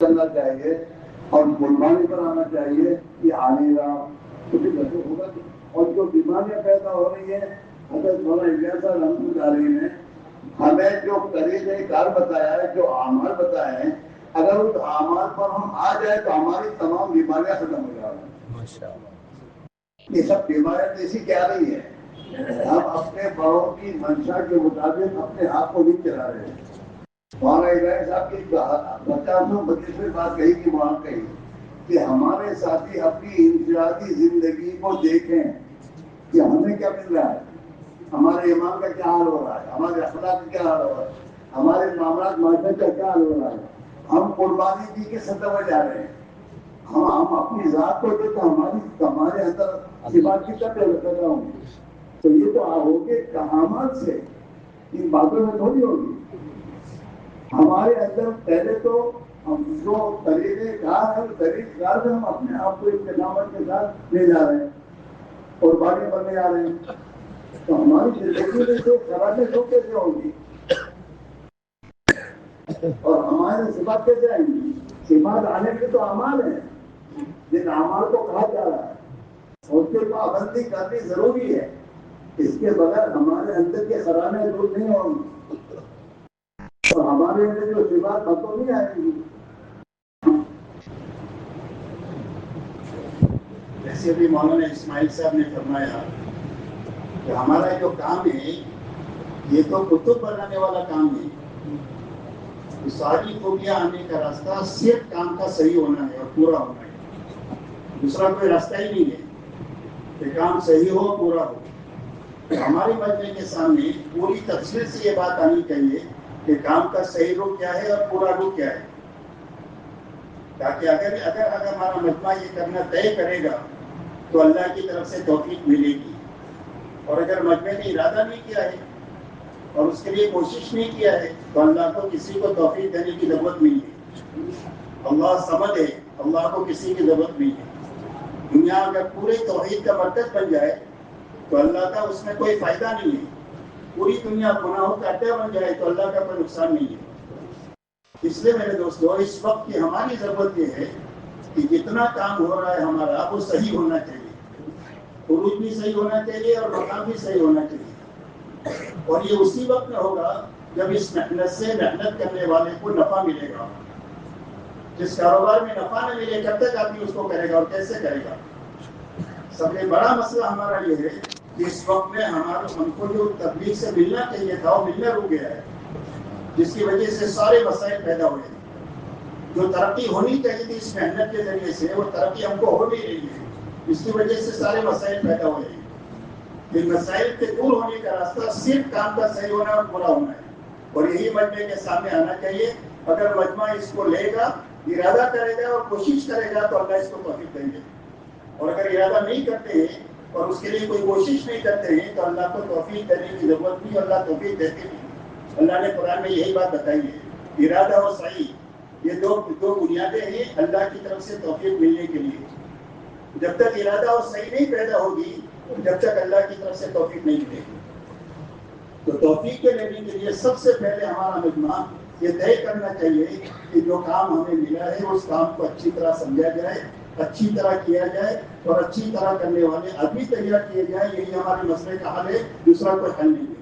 کرنا چاہیے اور قربانی پر آنا چاہیے کہ آنے گا تو پھر کیسے ہوگا. اور جو بیماریاں پیدا ہو رہی ہیں حضرت مولانا الیاس صاحب رحمۃ اللہ علیہ نے ہمیں جو طریقہ کار بتایا ہے، جو اعمال بتائے ہیں، اگر اس اعمال پر ہم آ جائیں تو ہماری تمام بیماریاں ختم ہو جائیں. یہ سب بیماریاں ایسی کیا رہی ہے، ہم اپنے بڑوں کی منشا کے مطابق اپنے آپ کو نہیں چلا رہے ہیں. مولانا ابراہیم صاحب کی 50 میں بات کہی کہ وہاں کہی کہ ہمارے ساتھی اپنی انفرادی زندگی کو دیکھیں کہ ہمیں کیا مل رہا ہے، ہمارے ایمان کا کیا حال ہو رہا ہے، ہمارے اخلاق کا کیا حال ہو رہا ہے، ہمارے معاملات معاشرے کا کیا حال ہو رہا ہے. ہم قربانی دی کے سطح پر جا رہے ہیں. ہم اپنی ذات کو دیکھیں، ہمارے اندر صفات کی طرح پیدا ہوں گی. تو یہ تو ہوگے کہامات سے، ان باتوں میں تھوڑی ہوگی. ہمارے اندر پہلے تو ہم جو طریقے کار ہے، طریقے کار سے ہم اپنے آپ کو استقامت کے ساتھ لے جا رہے ہیں اور باتیں بننے جا رہے ہیں. تو ہماری زندگی میں جو خرابیں سو کیسے ہوگی اور ہمارے صفات کیسے آئیں گی. صفات آنے کے تو اعمال ہیں، جن اعمال کو کہا جا رہا ہے اس کی پابندی کرنی ضروری ہے. اس کے بغیر ہمارے اندر کے خرابیں دور نہیں ہوں گی اور ہمارے اندر جو صفات بتوں نہیں آئیں گی. جیسے ابھی مولانا اسماعیل صاحب نے فرمایا کہ ہمارا جو کام ہے یہ تو کتب بنانے والا کام ہے. ساری خوبیاں آنے کا راستہ صرف کام کا صحیح ہونا ہے اور پورا ہونا ہے. دوسرا کوئی راستہ ہی نہیں ہے کہ کام صحیح ہو پورا ہو. ہمارے مجمع کے سامنے پوری تفصیل سے یہ بات آنی چاہیے کہ کام کا صحیح رخ کیا ہے اور پورا رخ کیا ہے، تاکہ اگر ہمارا مجمع یہ کرنا طے کرے گا تو اللہ کی طرف سے توفیق ملے گی. اور اگر مجمع نے ارادہ نہیں کیا ہے اور اس کے لیے کوشش نہیں کیا ہے تو اللہ کو کسی کو توفیق دینے کی ضرورت نہیں ہے. اللہ صمد ہے، اللہ کو کسی کی ضرورت نہیں ہے. دنیا اگر پورے توحید کا مرکز بن جائے تو اللہ کا اس میں کوئی فائدہ نہیں ہے. پوری دنیا گناہوں کا اڈا بن جائے تو اللہ کا کوئی نقصان نہیں ہے. اس لیے میرے دوستو اس وقت کی ہماری ضرورت یہ ہے کہ جتنا کام ہو رہا ہے ہمارا وہ صحیح ہونا چاہیے. خروج بھی صحیح ہونا چاہیے اور مقام بھی صحیح ہونا چاہیے. اور یہ اسی وقت میں ہوگا جب اس محنت سے محنت کرنے والے کو نفع ملے گا. جس کاروبار میں نفع نہ ملے کب تک آدمی اس کو کرے گا اور کیسے کرے گا. سب سے بڑا مسئلہ ہمارا یہ ہے کہ اس وقت میں ہم کو جو تبلیغ سے ملنا چاہیے تھا وہ ملنا رک گیا ہے، جس کی وجہ سے سارے مسائل پیدا ہوئے. جو ترقی ہونی چاہیے تھی اس محنت کے ذریعے سے وہ ترقی ہم کو ہو نہیں رہی ہے. اس کی وجہ سے سارے مسائل پیدا ہوئے ہیں. ان مسائل کے دور ہونے کا راستہ صرف کام کا صحیح ہونا اور پورا ہونا ہے. اور یہی مجمع کے سامنے آنا چاہیے. اگر مجمع اس کو لے گا، ارادہ کرے گا اور کوشش کرے گا تو اللہ اس کو توفیق دیں گے. اور اگر ارادہ نہیں کرتے ہیں اور اس کے لیے کوئی کوشش نہیں کرتے ہیں تو اللہ کو توفیق دینے کی ضرورت نہیں. اللہ توفیق دیتے نہیں. اللہ نے قرآن میں یہی بات بتائی ہے، ارادہ اور صحیح یہ دو بنیادیں ہیں اللہ کی طرف سے توفیق ملنے کے لیے. جب تک ارادہ اور صحیح نہیں پیدا ہوگی جب تک اللہ کی طرف سے توفیق نہیں ملے گی. تو توفیق کے لینے کے لیے سب سے پہلے ہمارا مجمع یہ طے کرنا چاہیے کہ جو کام ہمیں ملا ہے اس کام کو اچھی طرح سمجھا جائے، اچھی طرح کیا جائے اور اچھی طرح کرنے والے ابھی تیار کیے جائیں. یہی ہمارے مسئلے کا حل ہے، دوسرا کوئی حل نہیں ہے.